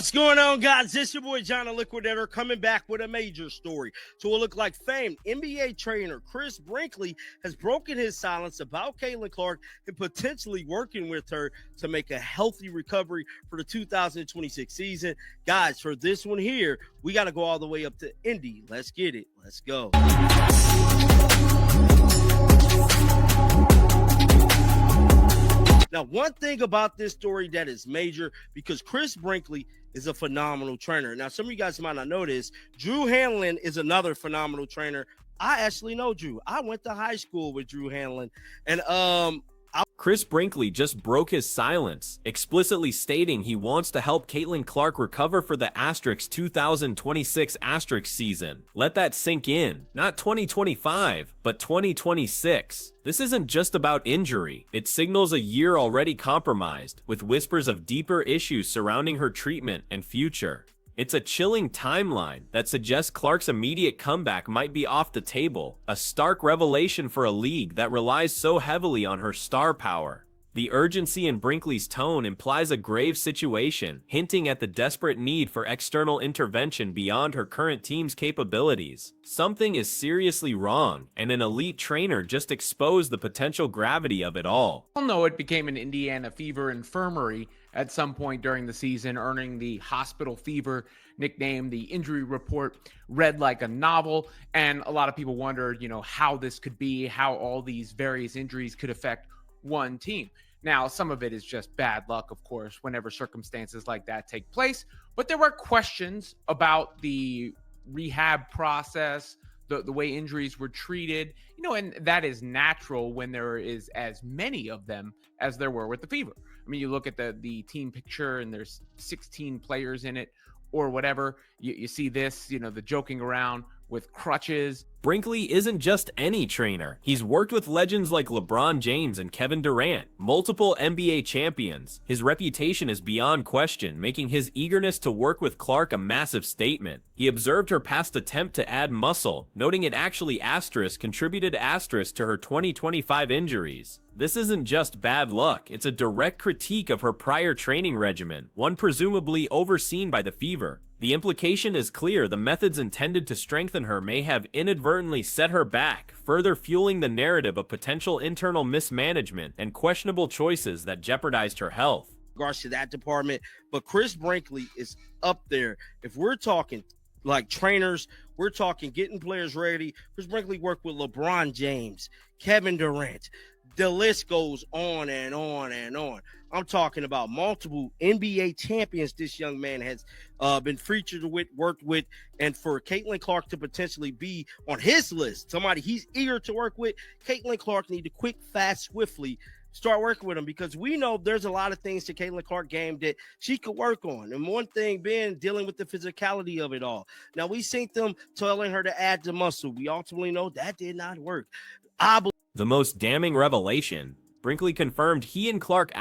What's going on, guys? This your boy John the Liquidator coming back with a major story. So it look like famed NBA trainer Chris Brinkley has broken his silence about Caitlin Clark and potentially working with her to make a healthy recovery for the 2026 season. Guys, for this one here, we got to go all the way up to Indy. Let's get it. Let's go. Now, one thing about this story that is major, because Chris Brinkley is a phenomenal trainer. Now, some of you guys might not know this. Drew Hanlon is another phenomenal trainer. I actually know Drew. I went to high school with Drew Hanlon. And Chris Brinkley just broke his silence, explicitly stating he wants to help Caitlin Clark recover for the Asterix 2026 Asterix season. Let that sink in. Not 2025, but 2026. This isn't just about injury. It signals a year already compromised, with whispers of deeper issues surrounding her treatment and future. It's a chilling timeline that suggests Clark's immediate comeback might be off the table, a stark revelation for a league that relies so heavily on her star power. The urgency in Brinkley's tone implies a grave situation, hinting at the desperate need for external intervention beyond her current team's capabilities. Something is seriously wrong, and an elite trainer just exposed the potential gravity of it all. We all know it became an Indiana Fever infirmary at some point during the season, earning the Hospital Fever nickname. The injury report read like a novel, and a lot of people wondered, how this could be, how all these various injuries could affect one team. Now, some of it is just bad luck, of course, whenever circumstances like that take place. But there were questions about the rehab process, the way injuries were treated, and that is natural when there is as many of them as there were with the Fever. I mean, you look at the team picture and there's 16 players in it or whatever. You see this, the joking around with crutches. Brinkley isn't just any trainer. He's worked with legends like LeBron James and Kevin Durant, multiple NBA champions. His reputation is beyond question, making his eagerness to work with Clark a massive statement. He observed her past attempt to add muscle, noting it actually contributed to her 2025 injuries. This isn't just bad luck, it's a direct critique of her prior training regimen, one presumably overseen by the Fever. The implication is clear: the methods intended to strengthen her may have inadvertently set her back, further fueling the narrative of potential internal mismanagement and questionable choices that jeopardized her health. In regards to that department, but Chris Brinkley is up there. If we're talking like trainers, we're talking getting players ready. Chris Brinkley worked with LeBron James, Kevin Durant. The list goes on and on and on. I'm talking about multiple NBA champions this young man has been featured with, worked with, and for Caitlin Clark to potentially be on his list, somebody he's eager to work with, Caitlin Clark need to quick, fast, swiftly start working with him, because we know there's a lot of things to Caitlin Clark game that she could work on. And one thing being dealing with the physicality of it all. Now, we seen them telling her to add the muscle. We ultimately know that did not work. The most damning revelation: Brinkley confirmed he and Clark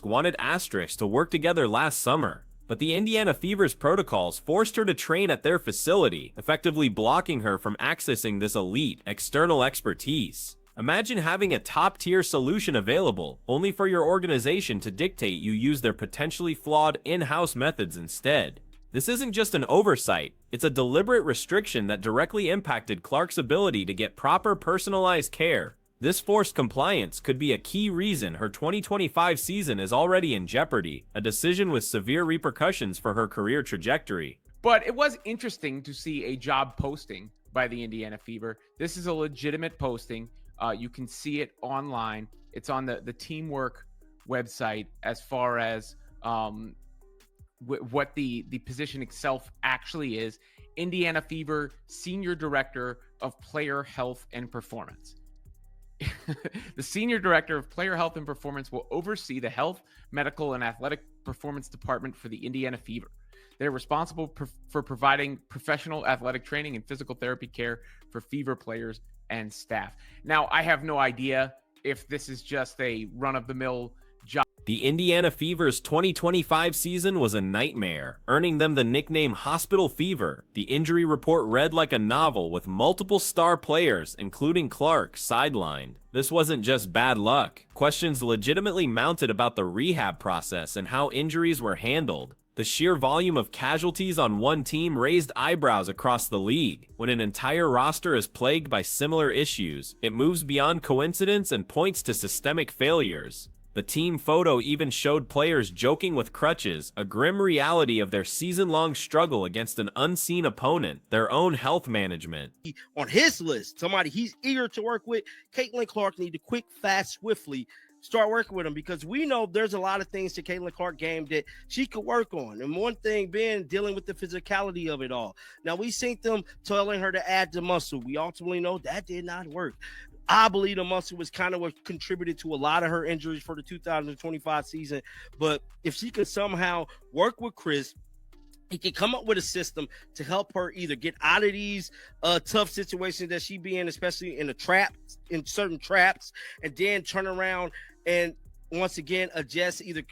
wanted to work together last summer. But the Indiana Fever's protocols forced her to train at their facility, effectively blocking her from accessing this elite, external expertise. Imagine having a top-tier solution available, only for your organization to dictate you use their potentially flawed in-house methods instead. This isn't just an oversight, it's a deliberate restriction that directly impacted Clark's ability to get proper personalized care. This forced compliance could be a key reason her 2025 season is already in jeopardy, a decision with severe repercussions for her career trajectory. But it was interesting to see a job posting by the Indiana Fever. This is a legitimate posting. You can see it online. It's on the Teamwork website as far as what the position itself actually is. Indiana Fever Senior Director of Player Health and Performance. The Senior Director of Player Health and Performance will oversee the Health, Medical, and Athletic Performance Department for the Indiana Fever. They're responsible for providing professional athletic training and physical therapy care for Fever players and staff. Now, I have no idea if this is just a run-of-the-mill job. The Indiana Fever's 2025 season was a nightmare, earning them the nickname Hospital Fever. The injury report read like a novel, with multiple star players, including Clark, sidelined. This wasn't just bad luck. Questions legitimately mounted about the rehab process and how injuries were handled. The sheer volume of casualties on one team raised eyebrows across the league. When an entire roster is plagued by similar issues, it moves beyond coincidence and points to systemic failures. The team photo even showed players joking with crutches, a grim reality of their season-long struggle against an unseen opponent, their own health management. On his list, somebody he's eager to work with, Caitlin Clark need to quick, fast, swiftly start working with him, because we know there's a lot of things to Caitlin Clark game that she could work on. And one thing being dealing with the physicality of it all. Now, we seen them telling her to add the muscle. We ultimately know that did not work. I believe the muscle was kind of what contributed to a lot of her injuries for the 2025 season. But if she could somehow work with Chris, he can come up with a system to help her either get out of these tough situations that she be in, especially in certain traps, and then turn around and once again adjust, either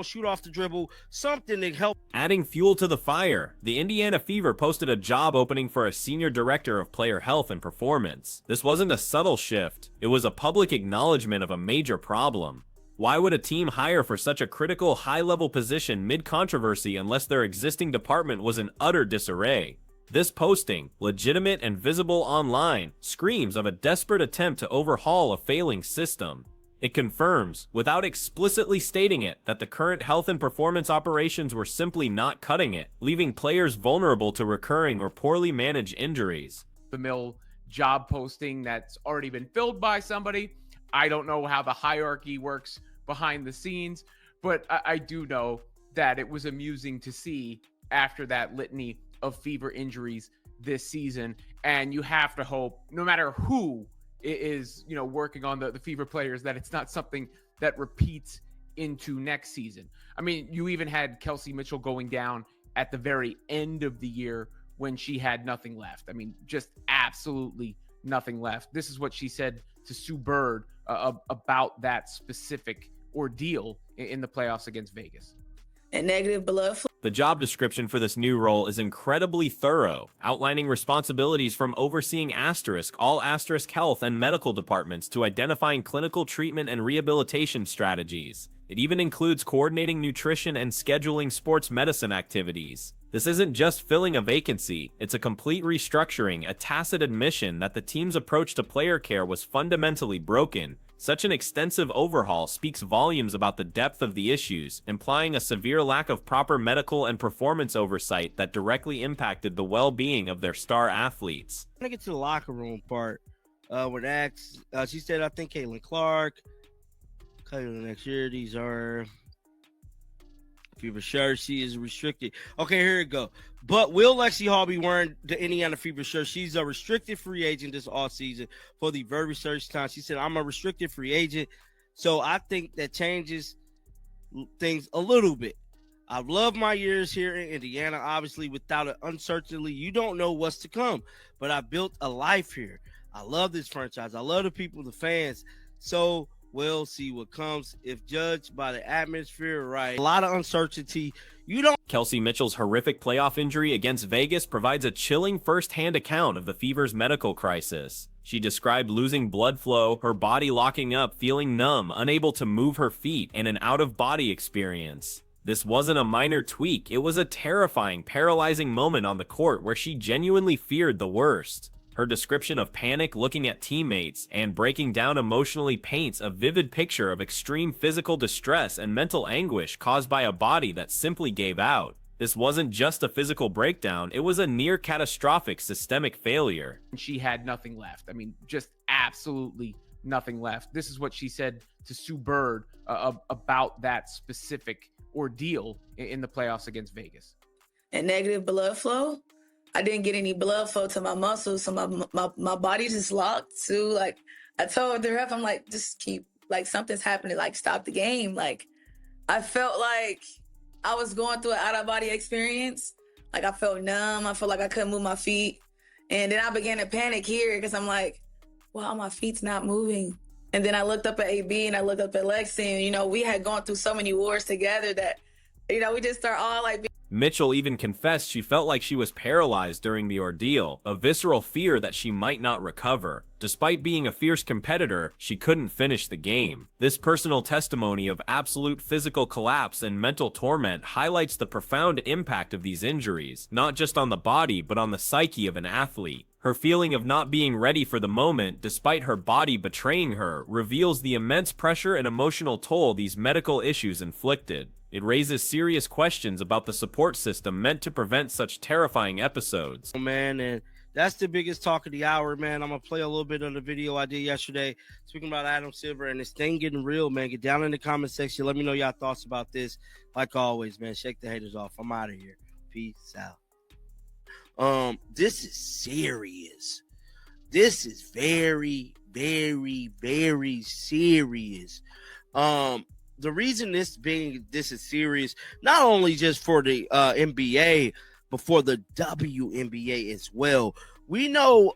shoot off the dribble, something to help. Adding fuel to the fire, the Indiana Fever posted a job opening for a senior director of player health and performance. This wasn't a subtle shift, it was a public acknowledgement of a major problem. Why would a team hire for such a critical high-level position mid-controversy unless their existing department was in utter disarray? This posting, legitimate and visible online, screams of a desperate attempt to overhaul a failing system. It confirms, without explicitly stating it, that the current health and performance operations were simply not cutting it, leaving players vulnerable to recurring or poorly managed injuries. The mill job posting that's already been filled by somebody. I don't know how the hierarchy works behind the scenes, but I do know that it was amusing to see after that litany of Fever injuries this season. And you have to hope, no matter who is working on the Fever players, that it's not something that repeats into next season. I mean, you even had Kelsey Mitchell going down at the very end of the year when she had nothing left. I mean, just absolutely nothing left. This is what she said to Sue Bird about that specific ordeal in the playoffs against Vegas. And negative blood flow. The job description for this new role is incredibly thorough, outlining responsibilities from overseeing all health and medical departments to identifying clinical treatment and rehabilitation strategies. It even includes coordinating nutrition and scheduling sports medicine activities. This isn't just filling a vacancy, it's a complete restructuring, a tacit admission that the team's approach to player care was fundamentally broken. Such an extensive overhaul speaks volumes about the depth of the issues, implying a severe lack of proper medical and performance oversight that directly impacted the well-being of their star athletes. I'm gonna get to the locker room part. She said, I think Caitlin Clark, next year, these are Fever shirt. She is restricted. Okay, here we go. But will Lexi Hall be wearing the Indiana Fever shirt? She's a restricted free agent this offseason for the very first time. She said, I'm a restricted free agent. So I think that changes things a little bit. I've loved my years here in Indiana. Obviously, without an uncertainty, you don't know what's to come. But I built a life here. I love this franchise. I love the people, the fans. So we'll see what comes. If judged by the atmosphere, right? A lot of uncertainty. Kelsey Mitchell's horrific playoff injury against Vegas provides a chilling first-hand account of the Fever's medical crisis. She described losing blood flow, her body locking up, feeling numb, unable to move her feet, and an out-of-body experience. This wasn't a minor tweak, it was a terrifying, paralyzing moment on the court where she genuinely feared the worst. Her description of panic looking at teammates and breaking down emotionally paints a vivid picture of extreme physical distress and mental anguish caused by a body that simply gave out. This wasn't just a physical breakdown, it was a near catastrophic systemic failure. She had nothing left. I mean, just absolutely nothing left. This is what she said to Sue Bird about that specific ordeal in the playoffs against Vegas. And negative blood flow. I didn't get any blood flow to my muscles, so my body just locked too. Like, I told the ref, I'm like, just keep, like, something's happening, like, stop the game. Like, I felt like I was going through an out-of-body experience. Like, I felt numb. I felt like I couldn't move my feet. And then I began to panic here because I'm like, wow, my feet's not moving. And then I looked up at AB and I looked up at Lexi, and, we had gone through so many wars together that, we just start all, like, Mitchell even confessed she felt like she was paralyzed during the ordeal, a visceral fear that she might not recover. Despite being a fierce competitor, she couldn't finish the game. This personal testimony of absolute physical collapse and mental torment highlights the profound impact of these injuries, not just on the body but on the psyche of an athlete. Her feeling of not being ready for the moment, despite her body betraying her, reveals the immense pressure and emotional toll these medical issues inflicted. It raises serious questions about the support system meant to prevent such terrifying episodes. Oh, man, and that's the biggest talk of the hour, man. I'm going to play a little bit of the video I did yesterday speaking about Adam Silver and this thing getting real, man. Get down in the comment section. Let me know y'all thoughts about this. Like always, man, shake the haters off. I'm out of here. Peace out. This is serious. This is very, very, very serious. The reason this is serious, not only just for the NBA, but for the WNBA as well. We know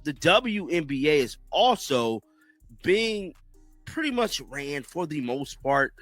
the WNBA is also being pretty much ran for the most part.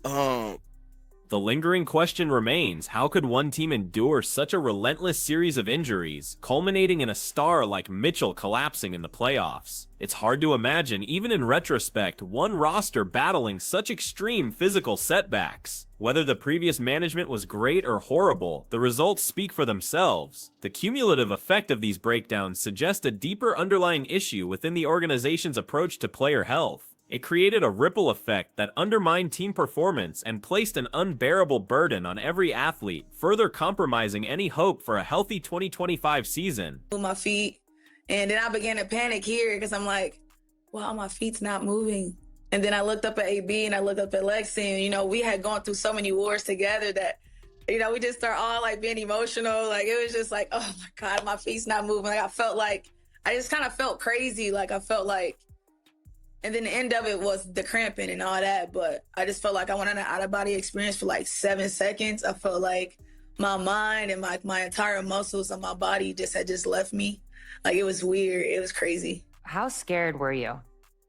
The lingering question remains, how could one team endure such a relentless series of injuries, culminating in a star like Mitchell collapsing in the playoffs? It's hard to imagine, even in retrospect, one roster battling such extreme physical setbacks. Whether the previous management was great or horrible, the results speak for themselves. The cumulative effect of these breakdowns suggests a deeper underlying issue within the organization's approach to player health. It created a ripple effect that undermined team performance and placed an unbearable burden on every athlete, further compromising any hope for a healthy 2025 season. My feet, and then I began to panic here because I'm like, wow, my feet's not moving. And then I looked up at AB and I looked up at Lexi, and, we had gone through so many wars together that, we just start all like being emotional. Like, it was just like, oh my God, my feet's not moving. Like, I just kind of felt crazy. Like, I felt like, and then the end of it was the cramping and all that. But I just felt like I went on an out-of-body experience for like 7 seconds. I felt like my mind and my entire muscles of my body had left me. Like, it was weird. It was crazy. How scared were you?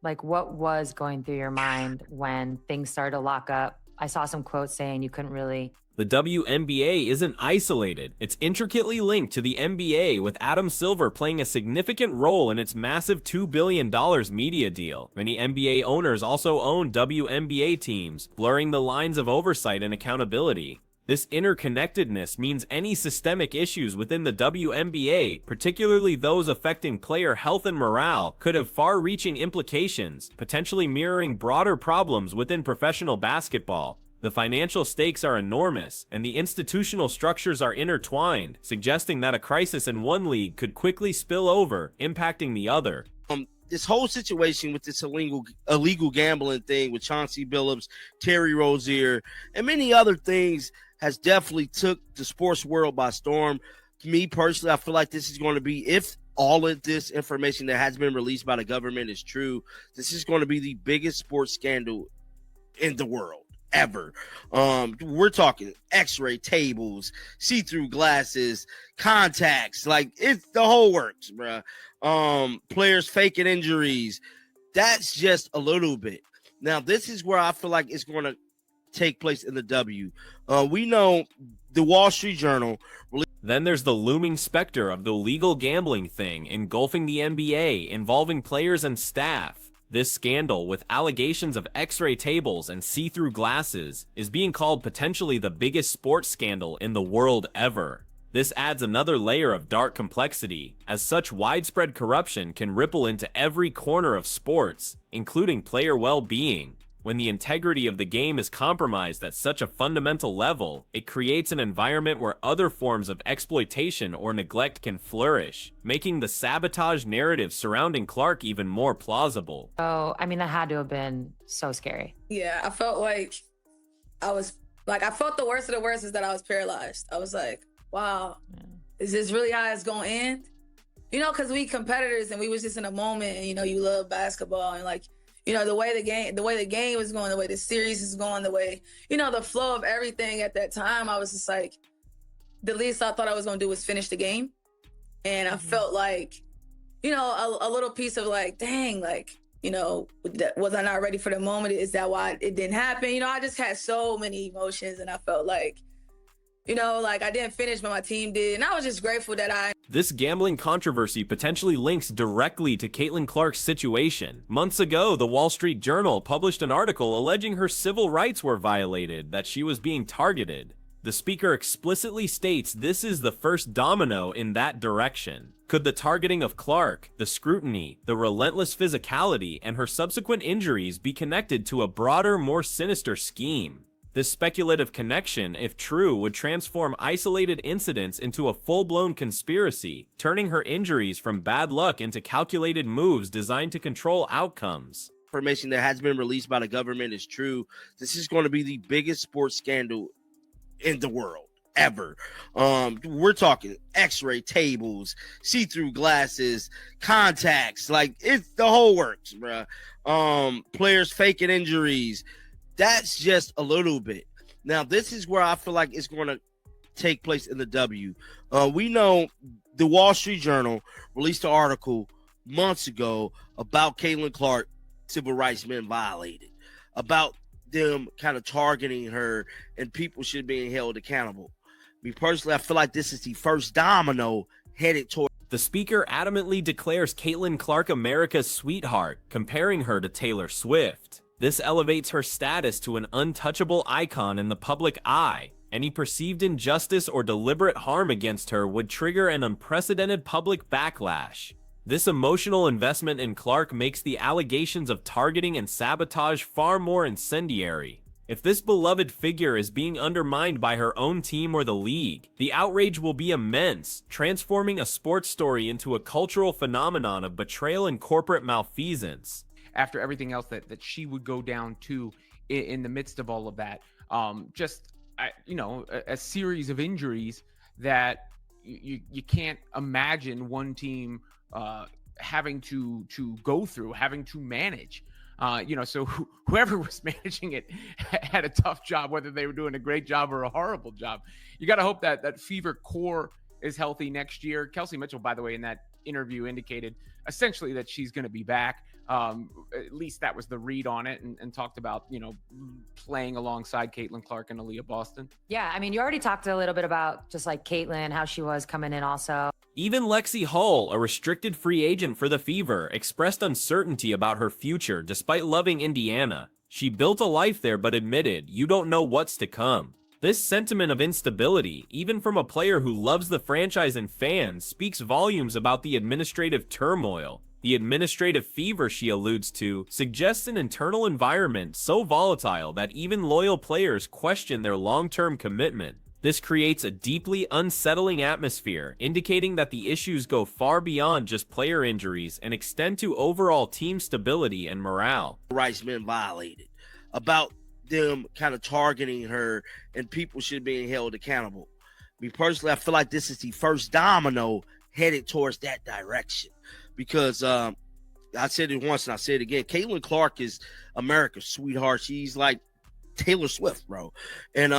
Like, what was going through your mind when things started to lock up? I saw some quotes saying you couldn't really... The WNBA isn't isolated. It's intricately linked to the NBA, with Adam Silver playing a significant role in its massive $2 billion media deal. Many NBA owners also own WNBA teams, blurring the lines of oversight and accountability. This interconnectedness means any systemic issues within the WNBA, particularly those affecting player health and morale, could have far-reaching implications, potentially mirroring broader problems within professional basketball. The financial stakes are enormous, and the institutional structures are intertwined, suggesting that a crisis in one league could quickly spill over, impacting the other. This whole situation with this illegal gambling thing with Chauncey Billups, Terry Rozier, and many other things has definitely took the sports world by storm. Me personally, I feel like this is going to be, if all of this information that has been released by the government is true, this is going to be the biggest sports scandal in the world ever. We're talking x-ray tables, see-through glasses, contacts, like it's the whole works, bruh. Players faking injuries. That's just a little bit. Now, this is where I feel like it's going to take place in the W. We know the Wall Street Journal. Then there's the looming specter of the legal gambling thing engulfing the NBA, involving players and staff. This scandal, with allegations of x-ray tables and see-through glasses, is being called potentially the biggest sports scandal in the world ever. This adds another layer of dark complexity, as such widespread corruption can ripple into every corner of sports, including player well-being. When the integrity of the game is compromised at such a fundamental level, it creates an environment where other forms of exploitation or neglect can flourish, making the sabotage narrative surrounding Clark even more plausible. Oh, I mean, that had to have been so scary. Yeah, I felt like I felt the worst of the worst is that I was paralyzed. I was like, wow, is this really how it's going to end? Because we competitors and we was just in a moment and, you love basketball and like, the way the game was going, the way the series is going, the way, the flow of everything at that time, I was just like, the least I thought I was going to do was finish the game. And I felt like, a little piece of like, dang, like, was I not ready for the moment? Is that why it didn't happen? I just had so many emotions and I felt like You know, like I didn't finish, but my team did. And I was just grateful that I. This gambling controversy potentially links directly to Caitlin Clark's situation. Months ago, the Wall Street Journal published an article alleging her civil rights were violated, that she was being targeted. The speaker explicitly states this is the first domino in that direction. Could the targeting of Clark, the scrutiny, the relentless physicality, and her subsequent injuries be connected to a broader, more sinister scheme? This speculative connection, if true, would transform isolated incidents into a full-blown conspiracy, turning her injuries from bad luck into calculated moves designed to control outcomes. Information that has been released by the government is true. This is going to be the biggest sports scandal in the world ever. We're talking x-ray tables, see-through glasses, contacts, like it's the whole works, bruh. Players faking injuries. That's just a little bit. Now, this is where I feel like it's going to take place in the W. We know the Wall Street Journal released an article months ago about Caitlin Clark, civil rights men violated, about them kind of targeting her and people should be held accountable. Me personally, I feel like this is the first domino headed toward. The speaker adamantly declares Caitlin Clark America's sweetheart, comparing her to Taylor Swift. This elevates her status to an untouchable icon in the public eye. Any perceived injustice or deliberate harm against her would trigger an unprecedented public backlash. This emotional investment in Clark makes the allegations of targeting and sabotage far more incendiary. If this beloved figure is being undermined by her own team or the league, the outrage will be immense, transforming a sports story into a cultural phenomenon of betrayal and corporate malfeasance. After everything else that she would go down to in the midst of all of that, a series of injuries that you can't imagine one team having to go through, having to manage. So whoever was managing it had a tough job, whether they were doing a great job or a horrible job. You got to hope that Fever core is healthy next year. Kelsey Mitchell, by the way, in that interview indicated essentially that she's going to be back. At least that was the read on it, and talked about, playing alongside Caitlin Clark and Aaliyah Boston. Yeah, I mean, you already talked a little bit about just like Caitlin, how she was coming in also. Even Lexi Hull, a restricted free agent for the Fever, expressed uncertainty about her future despite loving Indiana. She built a life there but admitted, "You don't know what's to come." This sentiment of instability, even from a player who loves the franchise and fans, speaks volumes about the administrative turmoil. The administrative fever she alludes to suggests an internal environment so volatile that even loyal players question their long-term commitment. This creates a deeply unsettling atmosphere, indicating that the issues go far beyond just player injuries and extend to overall team stability and morale. Rights men violated, about them kind of targeting her and people should be held accountable. Me personally, I feel like this is the first domino headed towards that direction. Because I said it once and I said it again, Caitlin Clark is America's sweetheart. She's like Taylor Swift, bro. And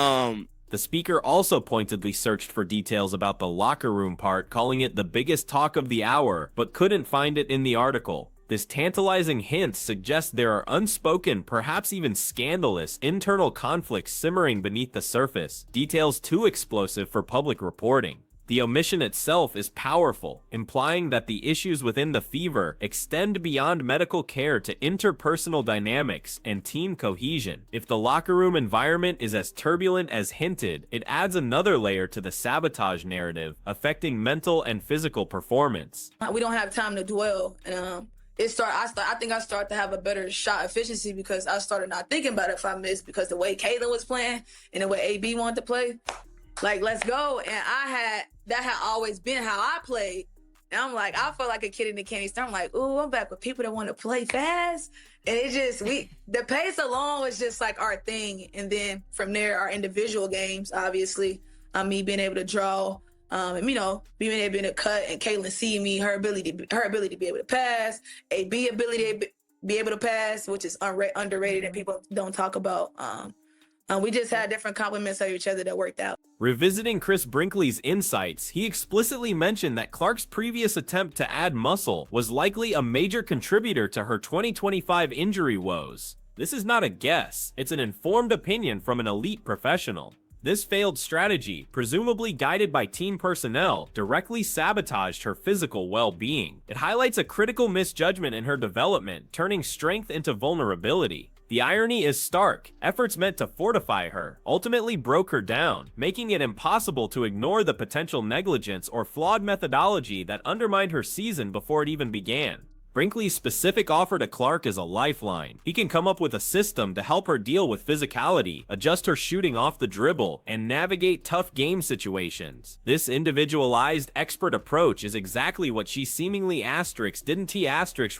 the speaker also pointedly searched for details about the locker room part, calling it the biggest talk of the hour, but couldn't find it in the article. This tantalizing hint suggests there are unspoken, perhaps even scandalous, internal conflicts simmering beneath the surface, details too explosive for public reporting. The omission itself is powerful, implying that the issues within the Fever extend beyond medical care to interpersonal dynamics and team cohesion. If the locker room environment is as turbulent as hinted, it adds another layer to the sabotage narrative, affecting mental and physical performance. We don't have time to dwell. And I think I started to have a better shot efficiency because I started not thinking about it if I missed, because the way Caitlin was playing and the way AB wanted to play, like, let's go. And that had always been how I played. And I'm like, I felt like a kid in the candy store. I'm like, ooh, I'm back with people that want to play fast. And it just, the pace alone was just like our thing. And then from there, our individual games, obviously, me being able to draw, and, being able to cut, and Caitlin seeing me, her ability to be able to pass, AB ability to be able to pass, which is underrated and people don't talk about. We just had different compliments of each other that worked out. Revisiting Chris Brinkley's insights, he explicitly mentioned that Clark's previous attempt to add muscle was likely a major contributor to her 2025 injury woes. This is not a guess, it's an informed opinion from an elite professional. This failed strategy, presumably guided by team personnel, directly sabotaged her physical well-being. It highlights a critical misjudgment in her development, turning strength into vulnerability. The irony is stark. Efforts meant to fortify her ultimately broke her down, making it impossible to ignore the potential negligence or flawed methodology that undermined her season before it even began. Brinkley's specific offer to Clark is a lifeline. He can come up with a system to help her deal with physicality, adjust her shooting off the dribble, and navigate tough game situations. This individualized, expert approach is exactly what she seemingly didn't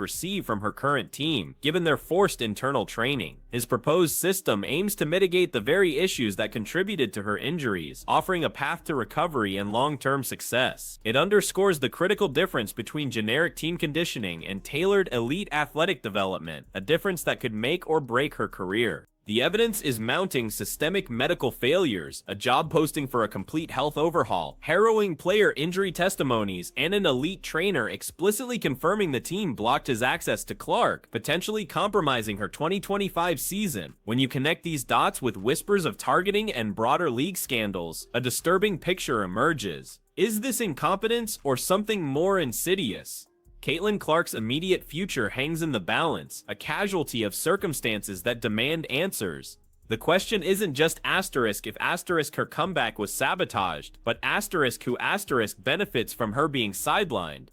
receive from her current team, given their forced internal training. His proposed system aims to mitigate the very issues that contributed to her injuries, offering a path to recovery and long-term success. It underscores the critical difference between generic team conditioning and tailored elite athletic development, a difference that could make or break her career. The evidence is mounting: systemic medical failures, a job posting for a complete health overhaul, harrowing player injury testimonies, and an elite trainer explicitly confirming the team blocked his access to Clark, potentially compromising her 2025 season. When you connect these dots with whispers of targeting and broader league scandals, a disturbing picture emerges. Is this incompetence or something more insidious? Caitlin Clark's immediate future hangs in the balance, a casualty of circumstances that demand answers. The question isn't just if her comeback was sabotaged, but who benefits from her being sidelined.